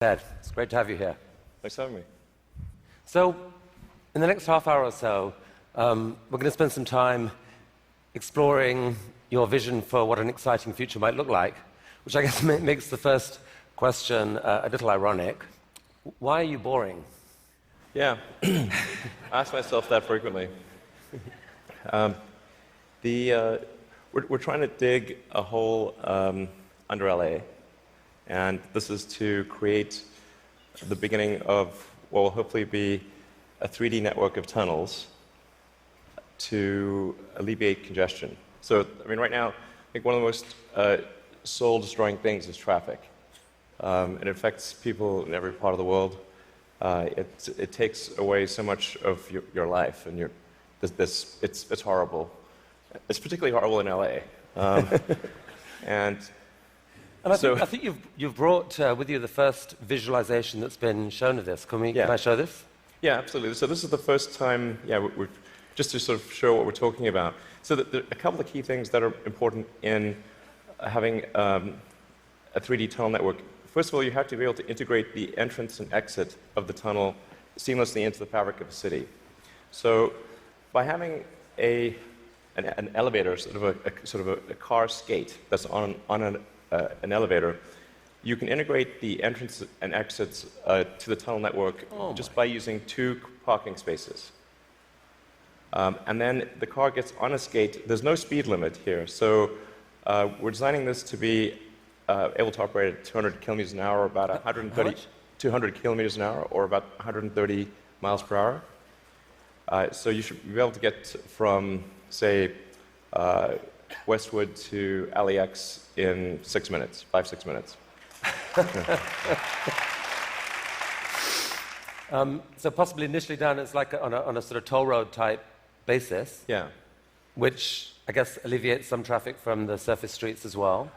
Ted, it's great to have you here. Thanks for having me. So, in the next half hour or so, we're going to spend some time exploring your vision for what an exciting future might look like, which I guess makes the first question a little ironic. Why are you boring? Yeah, I ask myself that frequently. We're trying to dig a hole under LA, and this is to create the beginning of what will hopefully be a 3D network of tunnels to alleviate congestion. So, I mean, right now, I think one of the most soul-destroying things is traffic. It affects people in every part of the world. It takes away so much of your life, and it's horrible. It's particularly horrible in LA. And I think you've brought with you the first visualization that's been shown of this. Can I show this? Yeah, absolutely. So this is the first time, just to sort of show what we're talking about. So there are a couple of key things that are important in having a 3D tunnel network. First of all, you have to be able to integrate the entrance and exit of the tunnel seamlessly into the fabric of a city. So by having an elevator, sort of a car skate that's on an elevator, you can integrate the entrance and exits to the tunnel network just by using 2 parking spaces. And then the car gets on a skate. There's no speed limit here, so we're designing this to be able to operate at 200 kilometers an hour, about 200 kilometers an hour, or about 130 miles per hour. So you should be able to get from, say, Westwood to LAX in 5-6 minutes. So possibly initially done as like on a sort of toll road type basis. Yeah. Which I guess alleviates some traffic from the surface streets as well.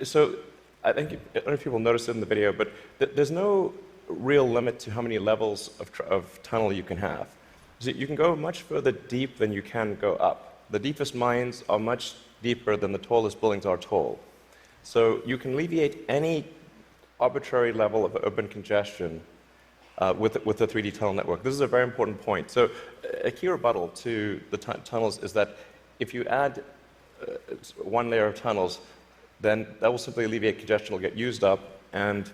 So I think, I don't know if people noticed it in the video, but there's no real limit to how many levels of tunnel you can have. So you can go much further deep than you can go up. The deepest mines are much deeper than the tallest buildings are tall. So you can alleviate any arbitrary level of urban congestion with the 3D tunnel network. This is a very important point. So a key rebuttal to the tunnels is that if you add one layer of tunnels, then that will simply alleviate congestion, will get used up, and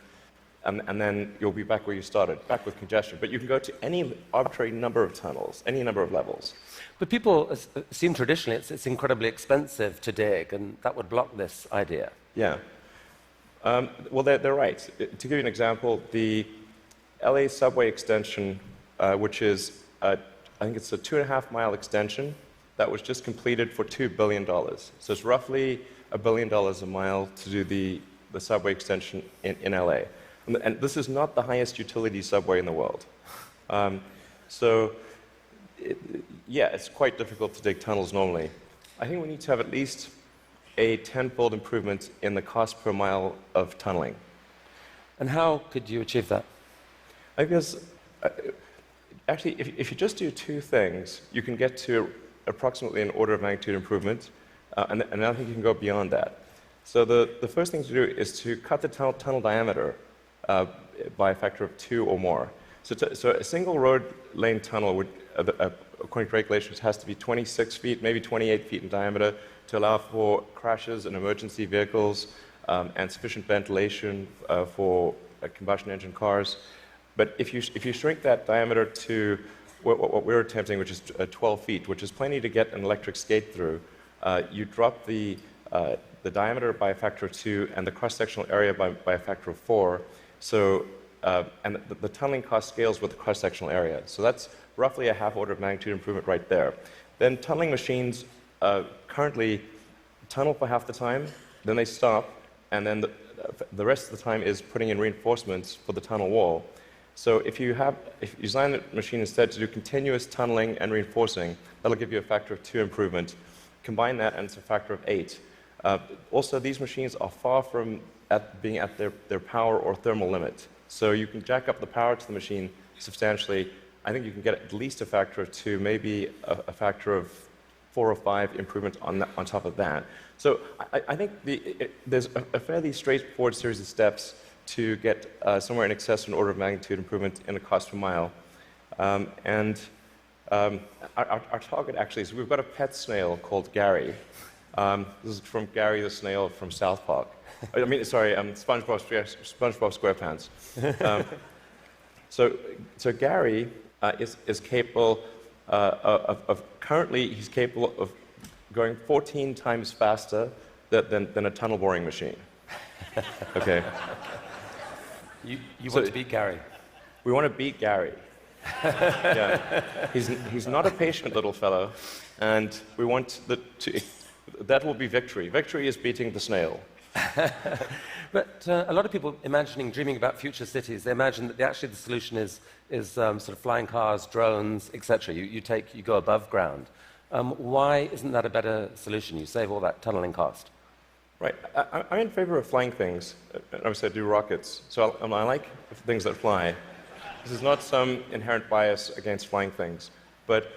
then you'll be back where you started, back with congestion. But you can go to any arbitrary number of tunnels, any number of levels. But people assume traditionally it's incredibly expensive to dig, and that would block this idea. Yeah. Well, they're right. To give you an example, the LA subway extension, which is, I think it's a 2.5-mile extension that was just completed for $2 billion. So it's roughly $1 billion a mile to do the subway extension in LA. And this is not the highest utility subway in the world. It's quite difficult to dig tunnels normally. I think we need to have at least a 10-fold improvement in the cost per mile of tunneling. And how could you achieve that? I guess, actually, if you just do 2 things, you can get to approximately an order of magnitude improvement, and I think you can go beyond that. So the first thing to do is to cut the tunnel diameter by a factor of 2 or more. So a single road lane tunnel would, according to regulations, has to be 26 feet, maybe 28 feet in diameter to allow for crashes and emergency vehicles and sufficient ventilation for combustion engine cars. But if you shrink that diameter to what we're attempting, which is 12 feet, which is plenty to get an electric skate through, you drop the diameter by a factor of 2 and the cross-sectional area by a factor of 4. So, and the tunneling cost scales with the cross-sectional area. So that's roughly a half order of magnitude improvement right there. Then tunneling machines currently tunnel for half the time, then they stop, and then the rest of the time is putting in reinforcements for the tunnel wall. So if you design the machine instead to do continuous tunneling and reinforcing, that'll give you a factor of 2 improvement. Combine that and it's a factor of 8. Also, these machines are far from being at their power or thermal limit. So you can jack up the power to the machine substantially. I think you can get at least a factor of 2, maybe a factor of 4 or 5 improvements on top of that. So I think there's a fairly straightforward series of steps to get somewhere in excess of an order of magnitude improvement in the cost per mile. Our target actually is we've got a pet snail called Gary. This is from Gary the snail from South Park. I mean, sorry, SpongeBob SquarePants. So Gary is capable currently he's capable of going 14 times faster than a tunnel boring machine. Okay. You want to beat Gary? We want to beat Gary. Yeah. He's not a patient little fellow, and we want that will be victory. Victory is beating the snail. But a lot of people dreaming about future cities, they imagine that actually the solution is sort of flying cars, drones, etc. You go above ground. Why isn't that a better solution? You save all that tunneling cost. Right. I'm in favor of flying things. Obviously, I do rockets, so I like things that fly. This is not some inherent bias against flying things, but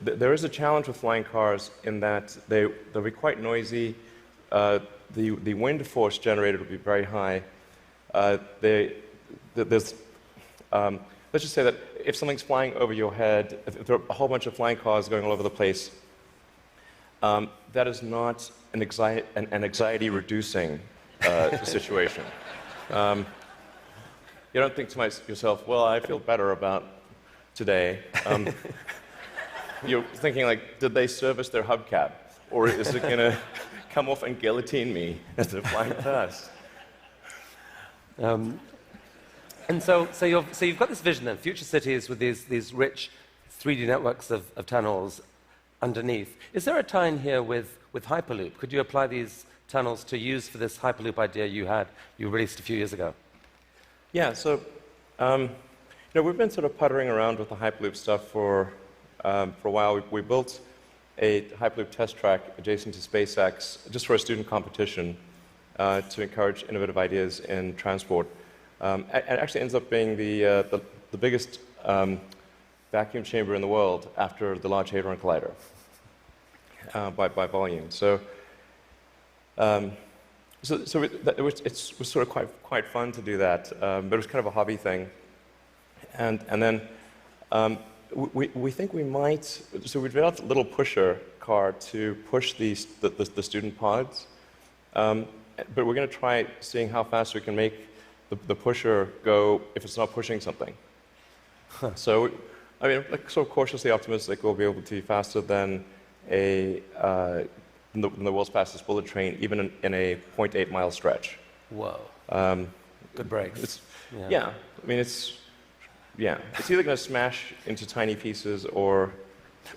there is a challenge with flying cars in that they'll be quite noisy. The wind force generated will be very high. Let's just say that if something's flying over your head, if there are a whole bunch of flying cars going all over the place, that is not an anxiety-reducing situation. You don't think to yourself, well, I feel better about today. You're thinking, like, did they service their hubcap? Or is it going to come off and guillotine me as they're flying past? And so you've got this vision then, future cities with these rich 3D networks of tunnels underneath. Is there a tie-in here with Hyperloop? Could you apply these tunnels to use for this Hyperloop idea you released a few years ago? Yeah, so we've been sort of puttering around with the Hyperloop stuff for a while. We built a Hyperloop test track adjacent to SpaceX just for a student competition to encourage innovative ideas in transport. It actually ends up being the biggest vacuum chamber in the world after the Large Hadron Collider by volume. It was sort of quite fun to do that, but it was kind of a hobby thing. And then we think we might. So we developed a little pusher car to push the student pods, but we're going to try seeing how fast we can make the pusher go if it's not pushing something. Huh. So, I mean, like, sort of cautiously optimistic we'll be able to be faster than the world's fastest bullet train, even in a 0.8-mile stretch. Whoa. Good brakes. Yeah. I mean, it's either going to smash into tiny pieces or.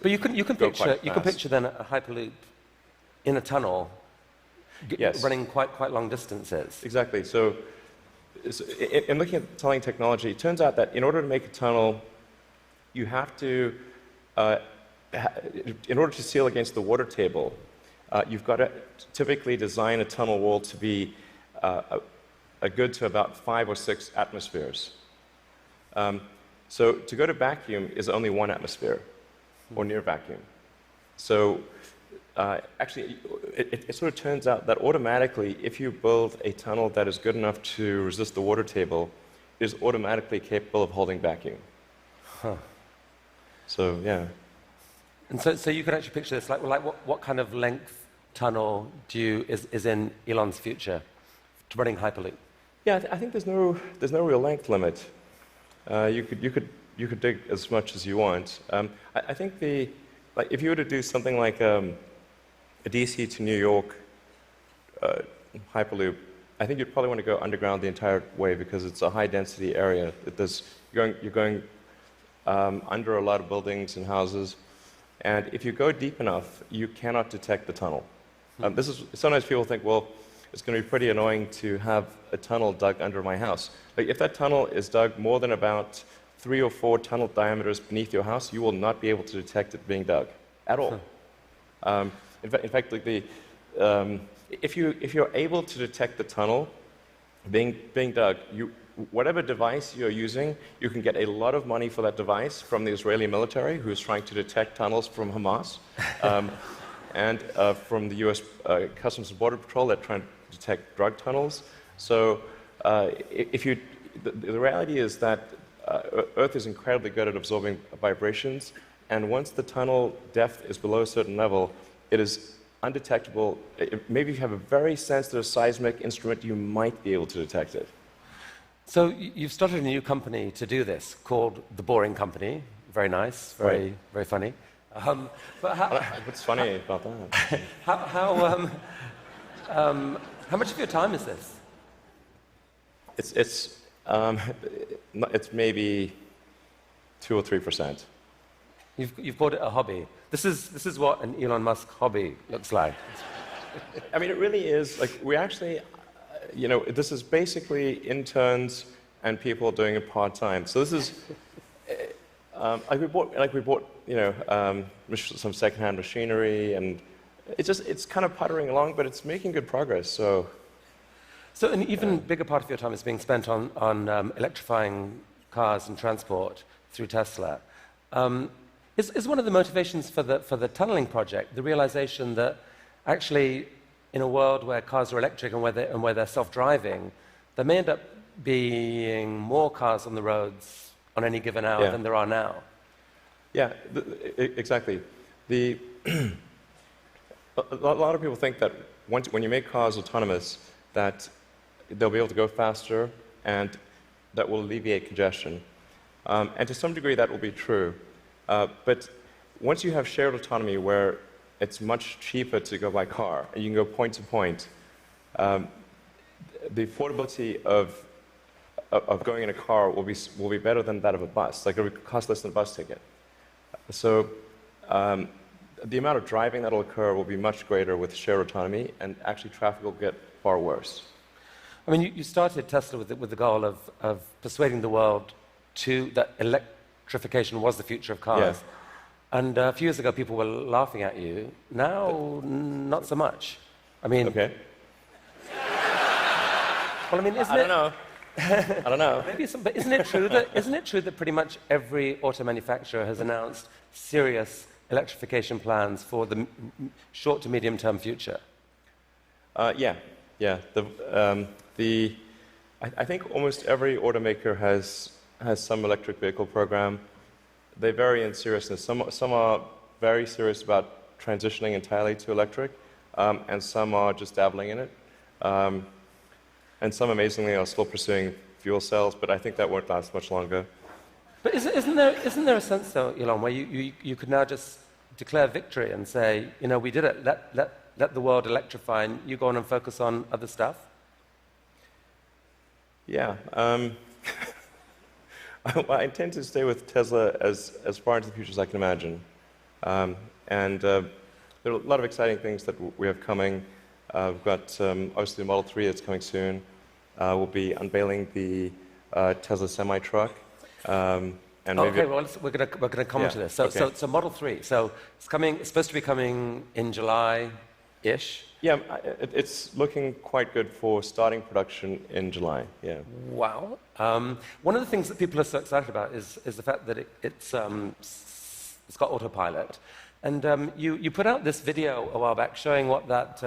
But you can picture then a Hyperloop in a tunnel, yes, running quite long distances. Exactly. So in looking at tunneling technology, it turns out that in order to make a tunnel, you have to, in order to seal against the water table, you've got to typically design a tunnel wall to be a good to about 5 or 6 atmospheres. So to go to vacuum is only 1 atmosphere, or near vacuum. So actually, it sort of turns out that automatically, if you build a tunnel that is good enough to resist the water table, it is automatically capable of holding vacuum. Huh. So, yeah. And so you can actually picture this, like what kind of length tunnel is in Elon's future to running Hyperloop? Yeah, I think there's no real length limit. You could dig as much as you want. I think if you were to do something like a DC to New York Hyperloop, I think you'd probably want to go underground the entire way because it's a high density area. You're going under a lot of buildings and houses, and if you go deep enough, you cannot detect the tunnel. Sometimes people think, well, it's going to be pretty annoying to have a tunnel dug under my house. Like, if that tunnel is dug more than about 3 or 4 tunnel diameters beneath your house, you will not be able to detect it being dug at all. In fact, like if you're able to detect the tunnel being dug, whatever device you're using, you can get a lot of money for that device from the Israeli military, who is trying to detect tunnels from Hamas, and from the U.S. Customs and Border Patrol that are trying to detect drug tunnels. So the reality is that Earth is incredibly good at absorbing vibrations, and once the tunnel depth is below a certain level, it is undetectable. Maybe if you have a very sensitive seismic instrument, you might be able to detect it. So you've started a new company to do this called The Boring Company. Very nice, very funny. But what's funny about that? How much of your time is this? It's maybe 2 or 3%. You've called it a hobby. This is what an Elon Musk hobby looks like. I mean, it really is. Like, we actually, this is basically interns and people doing it part-time. So this is, we bought, some second-hand machinery, and it's kind of puttering along, but it's making good progress. So an even bigger part of your time is being spent on electrifying cars and transport through Tesla. Is one of the motivations for the tunneling project the realization that actually, in a world where cars are electric and where they're self-driving, there may end up being more cars on the roads on any given hour than there are now? Yeah, exactly. A lot of people think that when you make cars autonomous, that they'll be able to go faster and that will alleviate congestion. And to some degree, that will be true. But once you have shared autonomy where it's much cheaper to go by car, and you can go point to point, the affordability of going in a car will be better than that of a bus. Like, it will cost less than a bus ticket. So the amount of driving that will occur will be much greater with shared autonomy, and actually traffic will get far worse. I mean, you started Tesla with the goal of persuading the world that electrification was the future of cars. Yeah. And a few years ago, people were laughing at you. Now, not so much. I mean... Okay. Well, I mean, I don't know. I don't know. Maybe but isn't it true that pretty much every auto manufacturer has announced serious electrification plans for the short to medium term future? Yeah. I think almost every automaker has some electric vehicle program. They vary in seriousness. Some are very serious about transitioning entirely to electric, and some are just dabbling in it. And some, amazingly, are still pursuing fuel cells, but I think that won't last much longer. But isn't there a sense, though, Elon, where you could now just declare victory and say, we did it, let the world electrify, and you go on and focus on other stuff? Yeah. I intend to stay with Tesla as far into the future as I can imagine. And there are a lot of exciting things that we have coming. We've got, obviously, the Model 3 that's coming soon. We'll be unveiling the Tesla semi-truck. And okay, well, we're going to come to this. So Model 3. So it's supposed to be coming in July-ish. Yeah, it's looking quite good for starting production in July. Yeah. Wow. One of the things that people are so excited about is the fact that it's got autopilot. And you put out this video a while back showing what that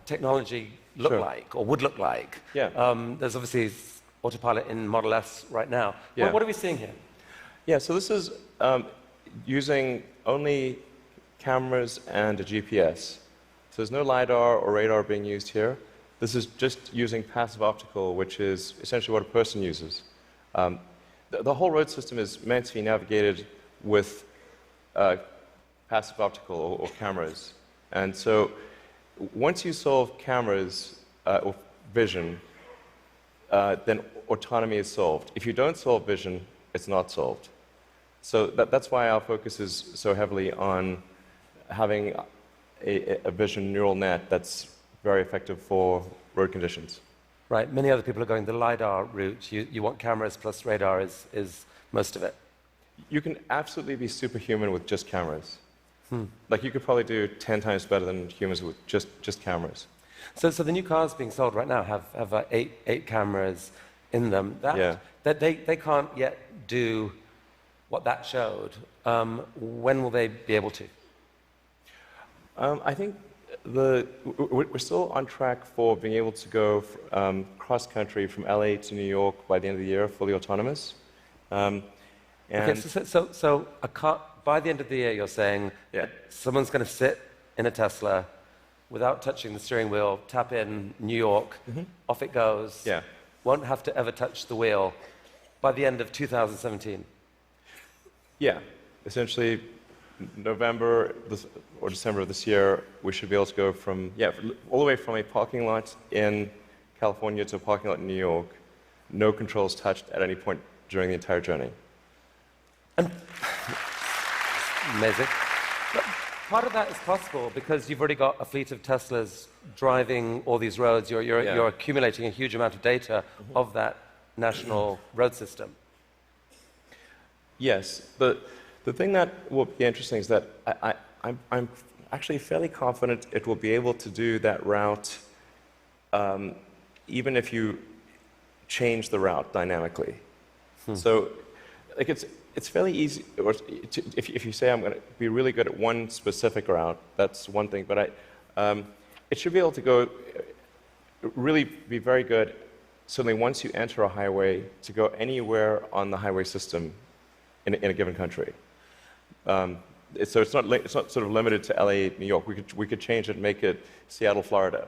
technology looked like, or would look like. Yeah. There's obviously autopilot in Model S right now. Yeah. What are we seeing here? Yeah, so this is using only cameras and a GPS. So there's no LiDAR or radar being used here. This is just using passive optical, which is essentially what a person uses. The whole road system is meant to be navigated with passive optical or cameras. And so once you solve cameras or vision, then autonomy is solved. If you don't solve vision, it's not solved. So that's why our focus is so heavily on having a vision neural net that's very effective for road conditions. Right. Many other people are going the LiDAR route. You want cameras plus radar is most of it. You can absolutely be superhuman with just cameras. Like, you could probably do 10 times better than humans with just cameras. So the new cars being sold right now have eight cameras in them. That they can't yet do what that showed. When will they be able to? I think we're still on track for being able to go cross-country from LA to New York by the end of the year, fully autonomous. Okay, so a car, by the end of the year, you're saying someone's going to sit in a Tesla without touching the steering wheel, tap in New York, off it goes, won't have to ever touch the wheel by the end of 2017. Yeah, essentially November or December of this year, we should be able to go from, all the way from a parking lot in California to a parking lot in New York, no controls touched at any point during the entire journey. Amazing. But part of that is possible because you've already got a fleet of Teslas driving all these roads. You're accumulating a huge amount of data of that national road system. Yes. The thing that will be interesting is that I'm actually fairly confident it will be able to do that route even if you change the route dynamically. So like it's fairly easy. If you say I'm going to be really good at one specific route, that's one thing. But it should be able to go really be very good. Certainly, once you enter a highway, to go anywhere on the highway system in a given country. So it's not sort of limited to LA, New York. We could change it and make it Seattle, Florida,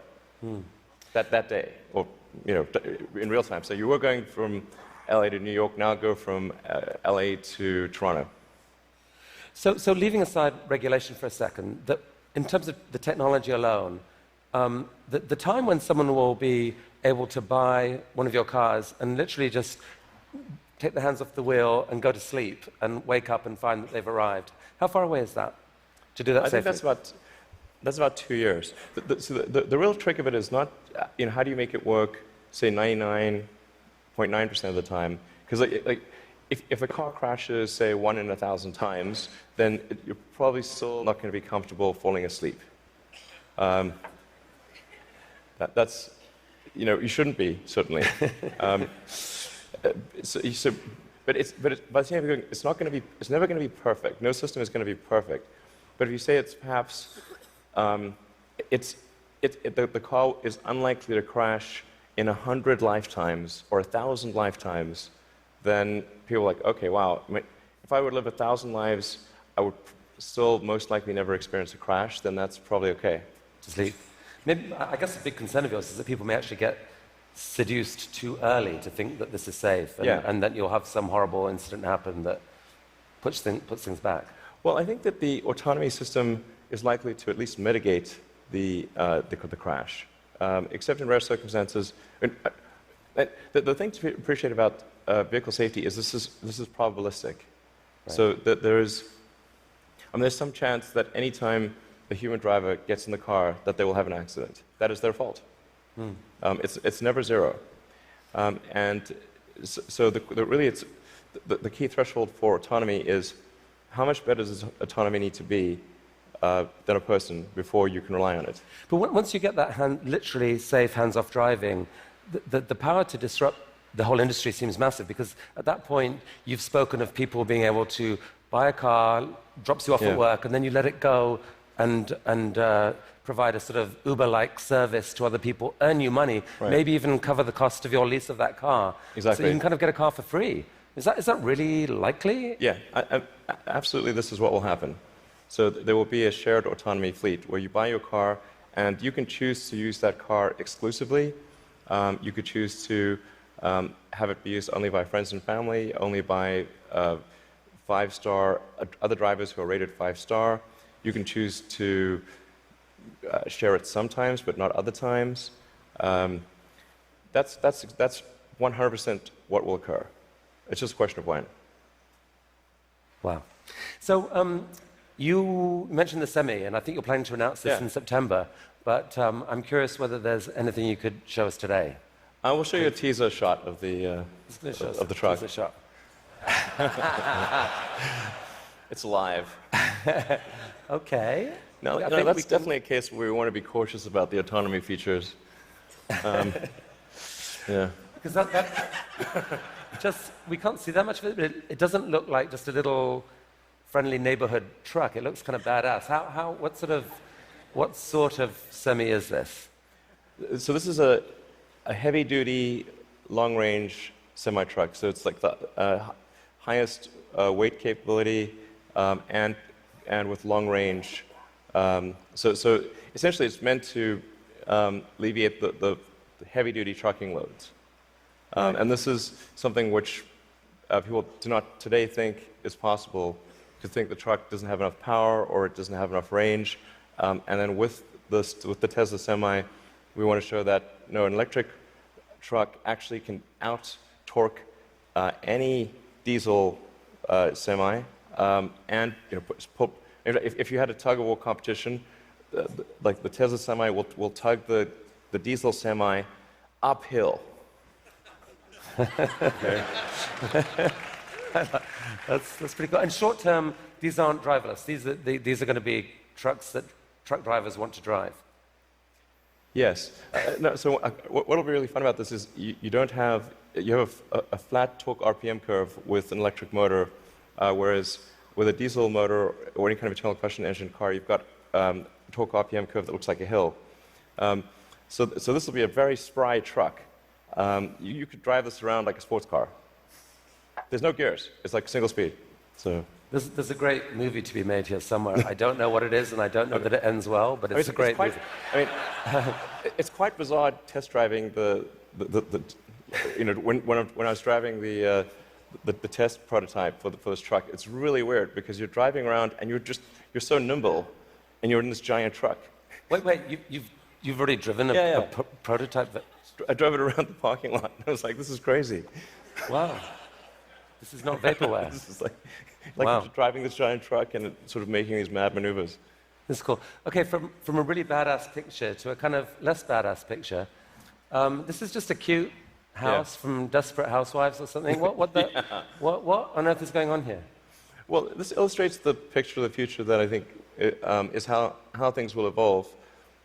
that day, or in real time. So you were going from LA to New York, now go from LA to Toronto. So leaving aside regulation for a second, in terms of the technology alone, the time when someone will be able to buy one of your cars and literally just take their hands off the wheel and go to sleep and wake up and find that they've arrived, how far away is that to do that safely? I think that's about 2 years. So the real trick of it is not, how do you make it work, say 99.9% of the time? Because if a car crashes, say 1 in 1,000 times, then you're probably still not going to be comfortable falling asleep. That's, you shouldn't be, certainly. But by the same time, it's never going to be perfect. No system is going to be perfect. But if you say it's perhaps, the car is unlikely to crash in 100 lifetimes or 1,000 lifetimes, then people are like, okay, wow, if I would live 1,000 lives, I would still most likely never experience a crash, then that's probably okay. To sleep. Maybe, I guess a big concern of yours is that people may actually get seduced too early to think that this is safe, and that you'll have some horrible incident happen that puts things back. Well, I think that the autonomy system is likely to at least mitigate the crash, except in rare circumstances. The thing to appreciate about vehicle safety is this is probabilistic. Right. So that there's some chance that any time the human driver gets in the car that they will have an accident. That is their fault. It's never zero. And so the key threshold for autonomy is how much better does autonomy need to be than a person before you can rely on it. But once you get that literally safe hands-off driving, the power to disrupt the whole industry seems massive, because at that point you've spoken of people being able to buy a car, drops you off at work, and then you let it go and provide a sort of Uber-like service to other people, earn you money, maybe even cover the cost of your lease of that car. Exactly. So you can kind of get a car for free. Is that really likely? Yeah, absolutely this is what will happen. So there will be a shared autonomy fleet where you buy your car and you can choose to use that car exclusively. You could choose to have it be used only by friends and family, only by 5-star other drivers who are rated 5-star. You can choose to share it sometimes, but not other times. That's 100% what will occur. It's just a question of when. Wow. So you mentioned the Semi, and I think you're planning to announce this in September, but I'm curious whether there's anything you could show us today. I will show you a teaser shot of the truck. Teaser shot. It's live. Okay. No, that's definitely a case where we want to be cautious about the autonomy features. Because just we can't see that much of it, but it doesn't look like just a little friendly neighborhood truck. It looks kind of badass. What sort of What sort of semi is this? So this is a heavy-duty, long-range semi-truck. So it's like the highest weight capability and with long range. So essentially, it's meant to alleviate the heavy-duty trucking loads. And this is something which people do not today think is possible, to think the truck doesn't have enough power or it doesn't have enough range. And then with the Tesla Semi, we want to show that no, an electric truck actually can out-torque any diesel semi. And if you had a tug-of-war competition, like the Tesla Semi will tug the diesel Semi uphill. Okay. That's pretty cool. And short term, these aren't driverless. These are going to be trucks that truck drivers want to drive. Yes. No, so what will be really fun about this is you have a flat torque RPM curve with an electric motor, whereas with a diesel motor or any kind of internal combustion engine car, you've got a torque RPM curve that looks like a hill. So this will be a very spry truck. You could drive this around like a sports car. There's no gears. It's like single speed. So there's a great movie to be made here somewhere. I don't know what it is, and I don't know that it ends well, but it's a great movie. I mean, it's quite bizarre test driving when I was driving the test prototype for this truck. It's really weird because you're driving around and you're so nimble, and you're in this giant truck. Wait, you've already driven a prototype? I drove it around the parking lot. And I was like, this is crazy. Wow. This is not vaporware. This is like wow. Driving this giant truck and sort of making these mad maneuvers. This is cool. Okay, from a really badass picture to a kind of less badass picture. This is just a cute house from Desperate Housewives or something. What on earth is going on here? Well, this illustrates the picture of the future that I think is how things will evolve.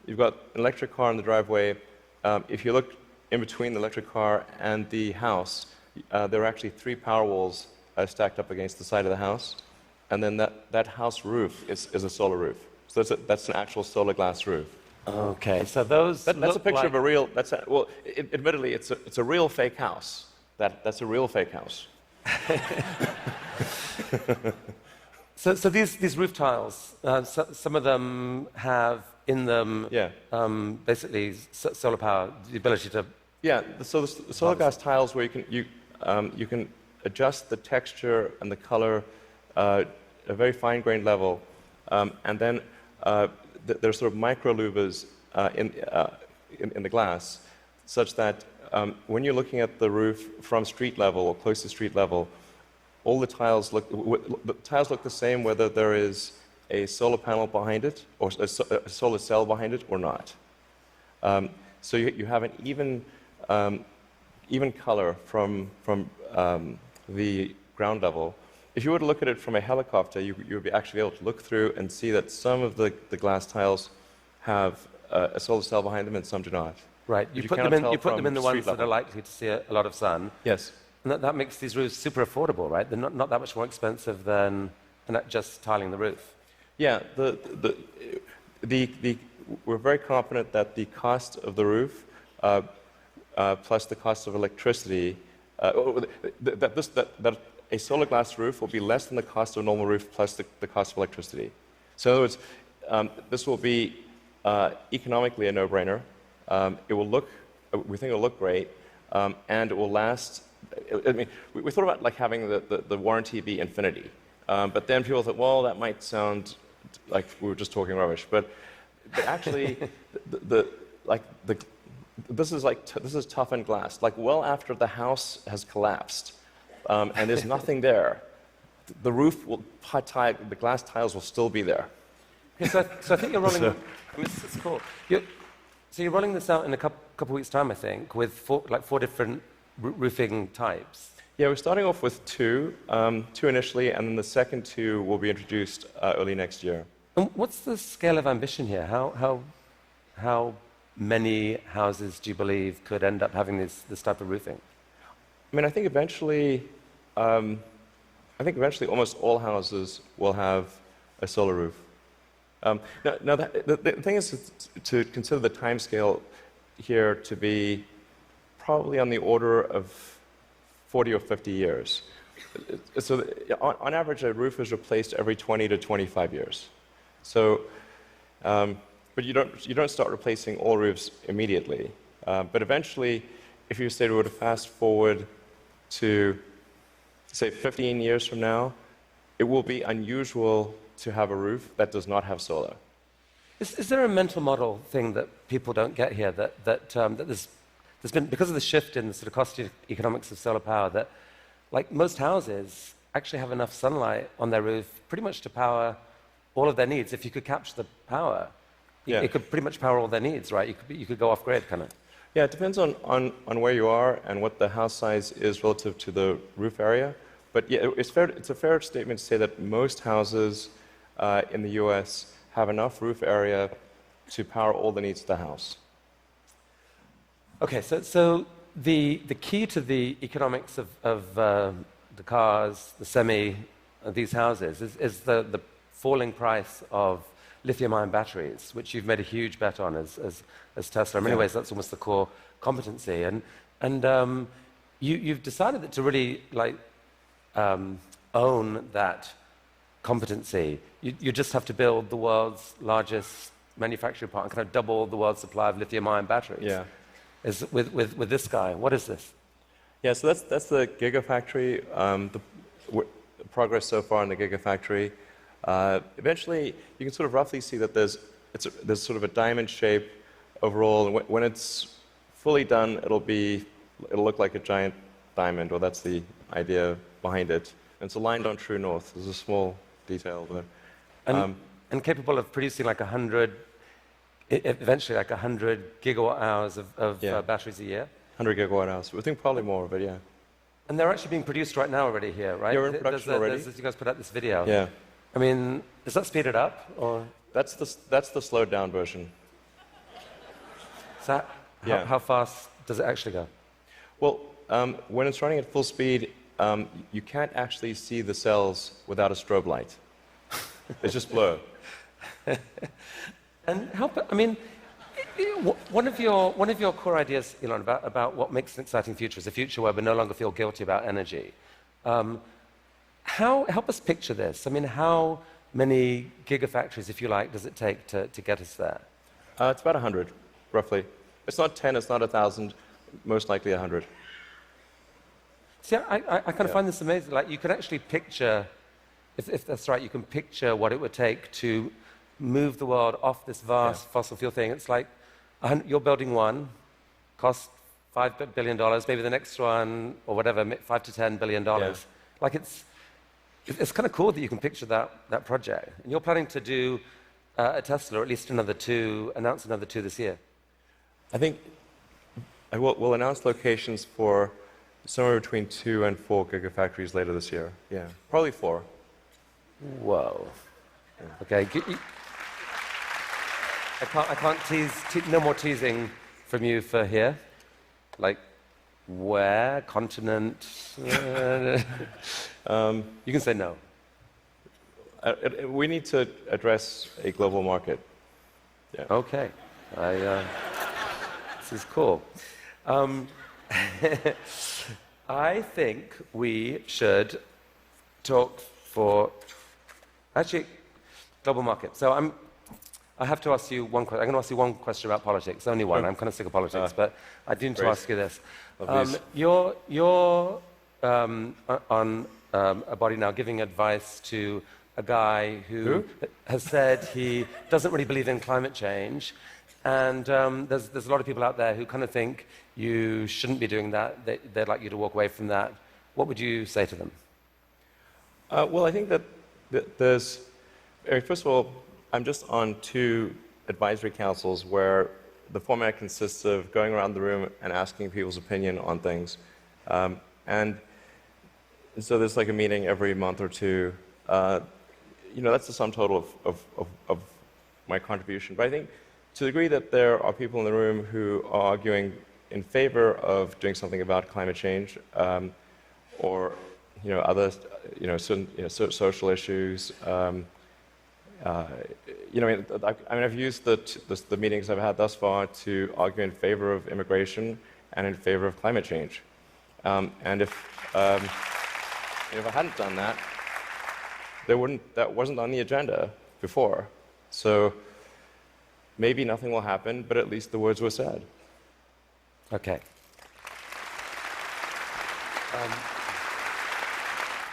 You've got an electric car in the driveway. If you look in between the electric car and the house, there are actually 3 power walls stacked up against the side of the house. And then that house roof is a solar roof. So that's an actual solar glass roof. Okay, so that's a picture of a real. Admittedly, it's a real fake house. That's a real fake house. So these roof tiles, some of them have in them basically solar power, the ability to. Yeah, so the solar glass tiles where you can adjust the texture and the color at a very fine-grained level, and then there's sort of micro louvers in the glass, such that when you're looking at the roof from street level or close to street level, all the tiles look the same whether there is a solar panel behind it or a solar cell behind it or not. So you have an even color from the ground level. If you were to look at it from a helicopter, you would be actually able to look through and see that some of the glass tiles have a solar cell behind them and some do not. Right. You put them in the ones that are likely to see a lot of sun. Yes. And that makes these roofs super affordable, right? They're not that much more expensive than just tiling the roof. Yeah. We're very confident that the cost of the roof plus the cost of electricity, that a solar glass roof will be less than the cost of a normal roof plus the cost of electricity. So in other words, this will be economically a no-brainer. We think it'll look great, and it will last. I mean, we thought about like having the warranty be infinity, but then people thought, well, that might sound like we were just talking rubbish. But actually, this is toughened glass. Like well after the house has collapsed, and there's nothing there, the roof the glass tiles will still be there. Okay, so I think you're rolling. It's cool. So you're rolling this out in a couple weeks' time, I think, with four different roofing types. Yeah, we're starting off with two initially, and then the second 2 will be introduced early next year. And what's the scale of ambition here? How many houses do you believe could end up having this type of roofing? I mean, I think eventually almost all houses will have a solar roof. No, the thing is to consider the time scale here to be probably on the order of 40 or 50 years. So on average, a roof is replaced every 20 to 25 years. So, but you don't start replacing all roofs immediately. But eventually, if you say we were to fast forward to, say, 15 years from now, it will be unusual to have a roof that does not have solar. Is there a mental model thing that people don't get here that there's been, because of the shift in the sort of cost economics of solar power, that like most houses actually have enough sunlight on their roof pretty much to power all of their needs. If you could capture the power, it could pretty much power all their needs, right? You could go off grid, kind of. Yeah, it depends on where you are and what the house size is relative to the roof area. But yeah, it's a fair statement to say that most houses in the US have enough roof area to power all the needs of the house. Okay, so the key to the economics of the cars, the these houses, is the falling price of lithium-ion batteries, which you've made a huge bet on as Tesla. In many ways, that's almost the core competency. And you've decided that to really own that competency, you just have to build the world's largest manufacturing plant and kind of double the world's supply of lithium-ion batteries. Yeah. With this guy. What is this? Yeah, so that's the Gigafactory, the progress so far in the Gigafactory. Eventually, you can sort of roughly see that there's sort of a diamond shape overall, and when it's fully done, it'll look like a giant diamond, or that's the idea behind it. And it's aligned on true north. There's a small detail there. And capable of producing eventually 100 gigawatt hours of batteries a year? 100 gigawatt hours. We think probably more, but yeah. And they're actually being produced right now already here, right? Yeah, we're in production already. You guys put out this video. Yeah. I mean, is that speeded up, or? That's the slowed down version. So how fast does it actually go? Well, when it's running at full speed, you can't actually see the cells without a strobe light. It's just blur. And one of your core ideas, Elon, about what makes an exciting future is a future where we no longer feel guilty about energy. Help us picture this. I mean, how many gigafactories, if you like, does it take to get us there? It's about 100, roughly. It's not 10, it's not 1,000, most likely 100. See, I kind of find this amazing. Like, you can actually picture, if that's right, you can picture what it would take to move the world off this vast fossil fuel thing. It's like you're building one, cost $5 billion, maybe the next one, or whatever, $5 to $10 billion. Yeah. Like, it's kind of cool that you can picture that project. And you're planning to do a Tesla, or at least announce another two this year. I think we'll announce locations for somewhere between 2 and 4 gigafactories later this year. Yeah, probably 4. Whoa. Okay. I can't tease. No more teasing from you for here. Like, where? Continent? You can say no. We need to address a global market. Yeah. Okay. This is cool. I think we should talk for global market. So I have to ask you one question. I'm going to ask you one question about politics. Only one. I'm kind of sick of politics, but I do need to ask you this. You're on a body now giving advice to a guy who has said he doesn't really believe in climate change, and there's a lot of people out there who kind of think you shouldn't be doing that. They'd like you to walk away from that. What would you say to them? Well, I think that there's... First of all, I'm just on 2 advisory councils where the format consists of going around the room and asking people's opinion on things. And so there's like a meeting every month or 2. That's the sum total of my contribution. But I think to the degree that there are people in the room who are arguing in favor of doing something about climate change, or other social issues, I've used the meetings I've had thus far to argue in favor of immigration and in favor of climate change. And if I hadn't done that, that wasn't on the agenda before. So maybe nothing will happen, but at least the words were said. Okay.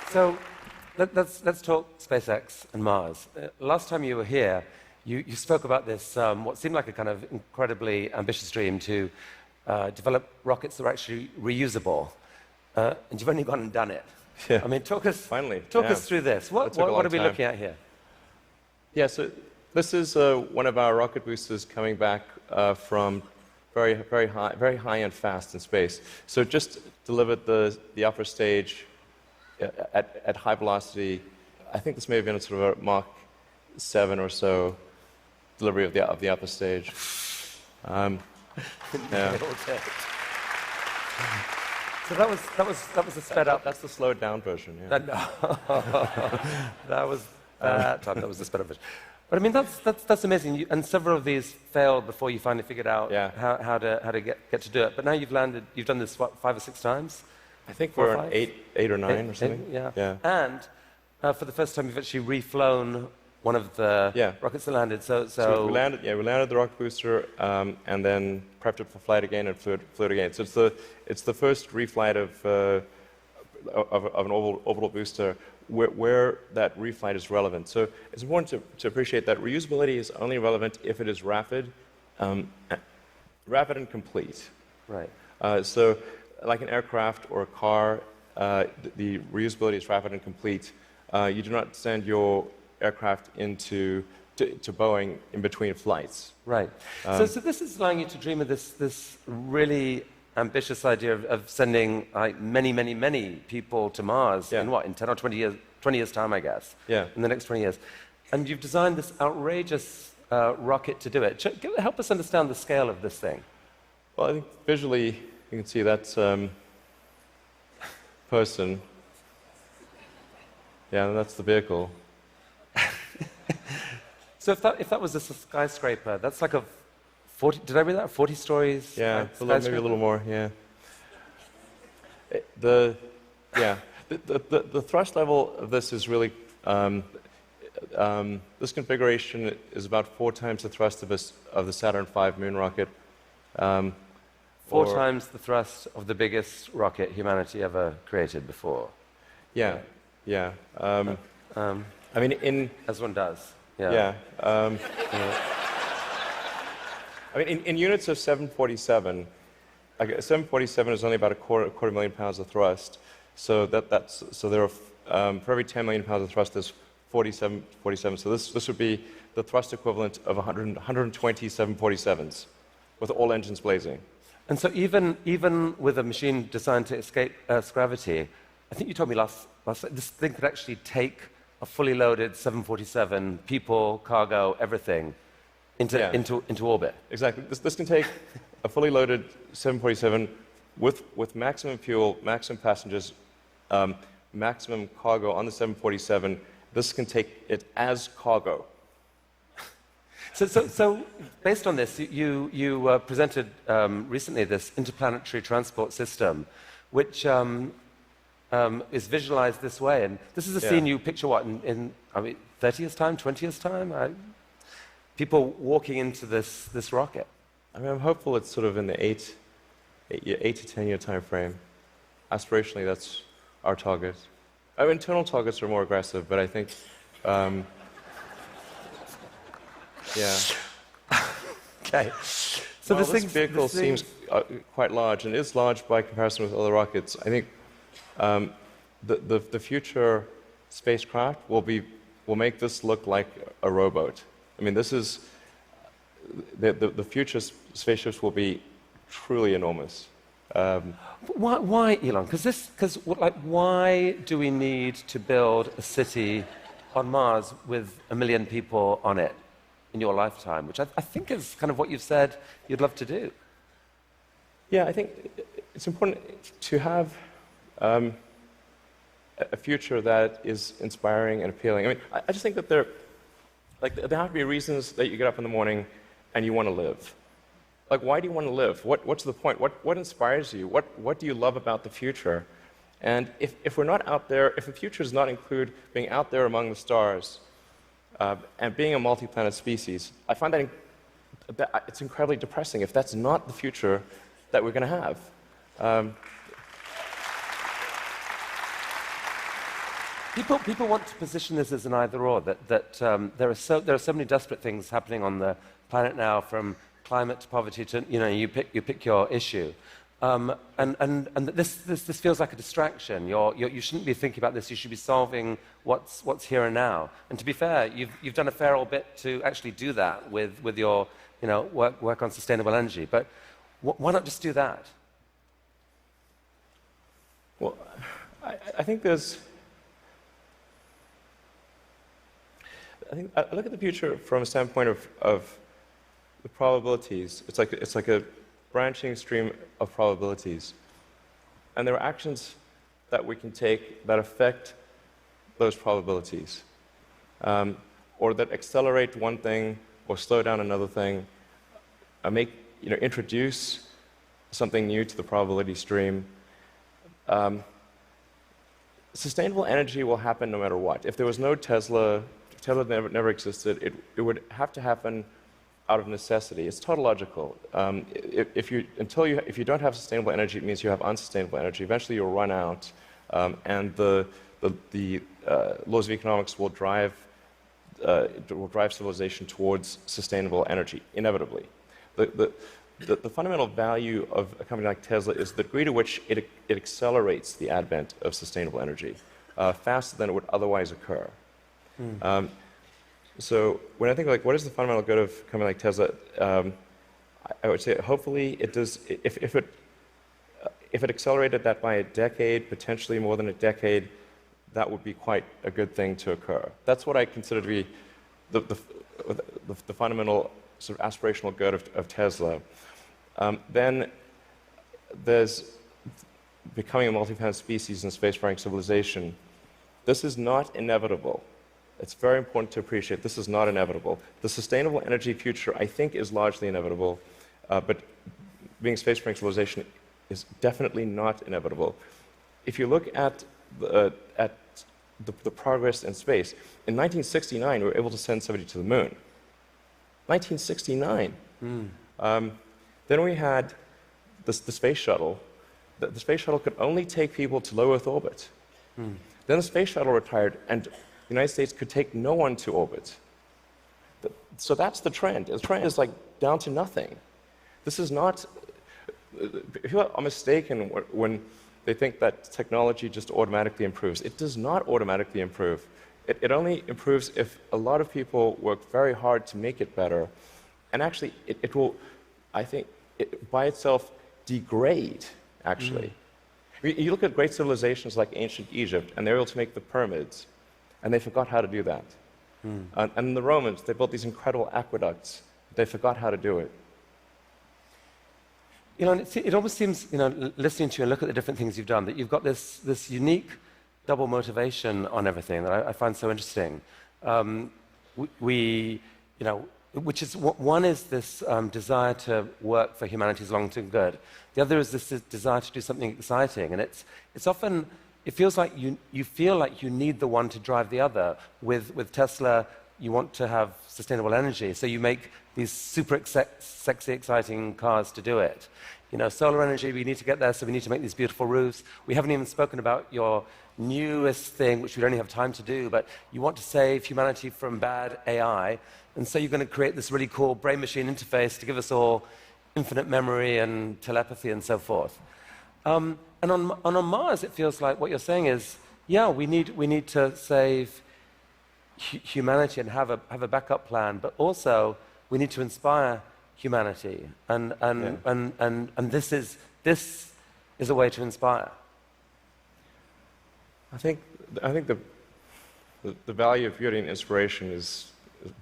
So let's talk SpaceX and Mars. Last time you were here, you spoke about this, what seemed like a kind of incredibly ambitious dream to develop rockets that are actually reusable. And you've only gone and done it. Yeah. I mean, talk us through this. What are we looking at here? Yeah, so this is one of our rocket boosters coming back from very high and fast in space. So it just delivered the upper stage at high velocity. I think this may have been a sort of a Mach 7 or so delivery of the upper stage. Yeah. So that was a sped up. That's the slowed down version. Yeah. That was the sped up version. But I mean, that's amazing. And several of these failed before you finally figured out how to get to do it. But now you've done this, what, 5 or 6 times? I think we're on 8 or 9 or something. Yeah. And for the first time, you've actually reflown one of the rockets that landed. So we landed the rocket booster and then prepped it for flight again and flew it again. So it's the first reflight of an orbital booster where that reflight is relevant. So it's important to appreciate that reusability is only relevant if it is rapid and complete. Right. So like an aircraft or a car, the reusability is rapid and complete. You do not send your aircraft to Boeing in between flights. Right. So this is allowing you to dream of this really ambitious idea of sending like many people to Mars in 10 or 20 years time, I guess. Yeah. In the next 20 years. And you've designed this outrageous rocket to do it. Help us understand the scale of this thing. Well, I think visually you can see that's person. Yeah, and that's the vehicle. So if that was a skyscraper, that's like a 40, did I read that? 40 stories? Yeah, maybe a little more, yeah. The thrust level of this is really, this configuration is about 4 times the thrust of the Saturn V moon rocket. 4 times the thrust of the biggest rocket humanity ever created before. Yeah. I mean, as one does. Yeah. I mean, in units of 747, 747 is only about a quarter million pounds of thrust. So so there are for every 10 million pounds of thrust, there's 47. So this would be the thrust equivalent of 120 747s, with all engines blazing. And so even with a machine designed to escape Earth's gravity, I think you told me last this thing could actually take a fully loaded 747, people, cargo, everything, into orbit. Exactly. This can take a fully loaded 747 with maximum fuel, maximum passengers, maximum cargo on the 747. This can take it as cargo. So based on this, you presented recently this interplanetary transport system, which is visualized this way. And this is a scene you picture, what, in 30 years' time, 20 years' time? People walking into this rocket. I mean, I'm hopeful it's sort of in the 8 to 10 year time frame. Aspirationally, that's our target. Our internal targets are more aggressive, but I think, Okay. So this vehicle seems quite large, and is large by comparison with other rockets. I think the future spacecraft will make this look like a rowboat. I mean, this is the future spaceships will be truly enormous. Why, Elon? Because why do we need to build a city on Mars with 1 million people on it in your lifetime? Which I think is kind of what you've said you'd love to do. Yeah, I think it's important to have a future that is inspiring and appealing. I mean, I just think that Like, there have to be reasons that you get up in the morning and you want to live. Like, why do you want to live? What's the point? What inspires you? What do you love about the future? And if we're not out there, if the future does not include being out there among the stars and being a multi-planet species, I find that it's incredibly depressing if that's not the future that we're going to have. People want to position this as an either-or, that there are so many desperate things happening on the planet now, from climate to poverty to, you pick your issue. And this feels like a distraction. You shouldn't be thinking about this. You should be solving what's here and now. And to be fair, you've done a fair old bit to actually do that with your work on sustainable energy. But why not just do that? Well, I think there's. I look at the future from a standpoint of the probabilities. It's like a branching stream of probabilities. And there are actions that we can take that affect those probabilities, or that accelerate one thing or slow down another thing, introduce something new to the probability stream. Sustainable energy will happen no matter what. If there was no Tesla, if Tesla never existed, it would have to happen out of necessity. It's tautological. If you don't have sustainable energy, it means you have unsustainable energy. Eventually, you'll run out, and the laws of economics will drive civilization towards sustainable energy inevitably. The fundamental value of a company like Tesla is the degree to which it accelerates the advent of sustainable energy faster than it would otherwise occur. So when I think like what is the fundamental good of a company like Tesla, I would say hopefully it does. If it accelerated that by a decade, potentially more than a decade, that would be quite a good thing to occur. That's what I consider to be the fundamental sort of aspirational good of Tesla. Then there's becoming a multi-planet species and spacefaring civilization. This is not inevitable. It's very important to appreciate this is not inevitable. The sustainable energy future, I think, is largely inevitable, but being a spacefaring civilization is definitely not inevitable. If you look at the progress in space, in 1969 we were able to send somebody to the moon. 1969. Then we had the space shuttle. The space shuttle could only take people to low Earth orbit. Then the space shuttle retired, and the United States could take no one to orbit. So that's the trend. The trend is like down to nothing. This is not. People are mistaken when they think that technology just automatically improves. It does not automatically improve. It only improves if a lot of people work very hard to make it better. And actually, it will, I think, by itself degrade, actually. You look at great civilizations like ancient Egypt, and they're able to make the pyramids, and they forgot how to do that. And the Romans, they built these incredible aqueducts. They forgot how to do it. It almost seems, listening to you and look at the different things you've done, that you've got this unique double motivation on everything that I find so interesting. Which is, one is this desire to work for humanity's long-term good. The other is this desire to do something exciting. And it's often, it feels like you feel like you need the one to drive the other. With Tesla, you want to have sustainable energy, so you make these super sexy, exciting cars to do it. Solar energy, we need to get there, so we need to make these beautiful roofs. We haven't even spoken about your newest thing, which we don't have time to do, but you want to save humanity from bad AI, and so you're going to create this really cool brain-machine interface to give us all infinite memory and telepathy and so forth. And on Mars, it feels like what you're saying is, yeah, we need to save humanity and have a backup plan, but also we need to inspire humanity, and this is a way to inspire. I think the value of beauty and inspiration is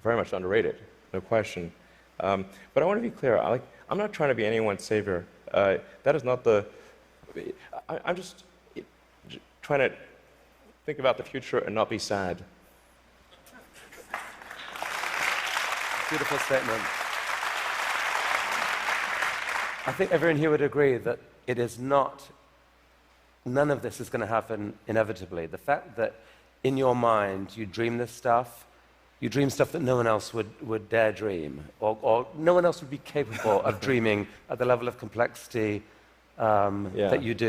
very much underrated, no question. But I want to be clear. I'm not trying to be anyone's savior. That is not the. I'm just trying to think about the future and not be sad. Beautiful statement. I think everyone here would agree that it is not, none of this is going to happen inevitably. The fact that in your mind you dream this stuff, you dream stuff that no one else would dare dream, or no one else would be capable of dreaming at the level of complexity that you do.